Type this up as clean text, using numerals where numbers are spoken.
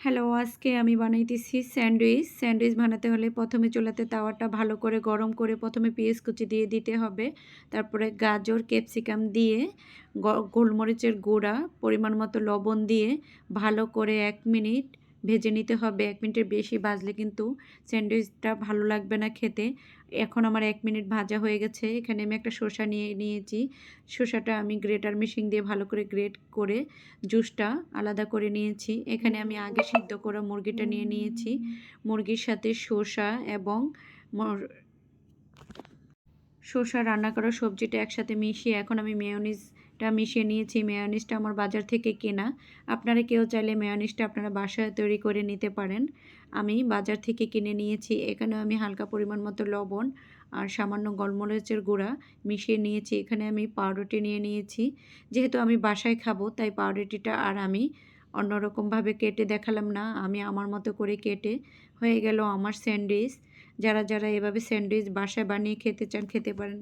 Hello, আজকে আমি বানাইতেছি স্যান্ডউইচ। স্যান্ডউইচ বানাতে হলে প্রথমে চুলাতে তাওয়াটা ভালো করে গরম করে প্রথমে পেঁয়াজ কুচি দিয়ে দিতে হবে। তারপরে গাজর, ক্যাপসিকাম দিয়ে গোলমরিচের গুঁড়া, পরিমাণ মতো লবণ দিয়ে ভালো করে ১ মিনিট ভেজে নিতে হবে। ১ মিনিটের বেশি ভাজলে কিন্তু স্যান্ডউইচটা ভালো লাগবে না খেতে। এখন আমার ১ মিনিট ভাজা হয়ে গেছে। এখানে আমি একটা শসা নিয়ে নিয়েছি। শসাটা আমি গ্রেটার মেশিন দিয়ে ভালো করে গ্রেট করে জুসটা আলাদা করে নিয়েছি। এখানে আমি আগে সিদ্ধ করা মুরগিটা নিয়ে নিয়েছি। মুরগির সাথে শসা এবং মর শসা রান্না করা সবজিটা একসাথে মিশিয়ে এখন আমি মেয়োনিজটা মিশিয়ে নিয়েছি। মেয়োনিজটা আমার বাজার থেকে কেনা। আপনারা কেউ চাইলে মেয়োনিজটা আপনারা বাসায় তৈরি করে নিতে পারেন। আমি বাজার থেকে কিনে নিয়েছি। এখানেও আমি হালকা পরিমাণ মতো লবণ আর সামান্য গোলমরিচের গুঁড়া মিশিয়ে নিয়েছি। এখানে আমি পাউরুটি নিয়ে নিয়েছি। যেহেতু আমি বাসায় খাবো তাই পাউরুটিটা আর আমি অন্যরকমভাবে কেটে দেখালাম না। আমি আমার মতো করে কেটে হয়ে গেল আমার স্যান্ডউইচ। যারা এভাবে স্যান্ডউইচ বাসায় বানিয়ে খেতে চান খেতে পারেন।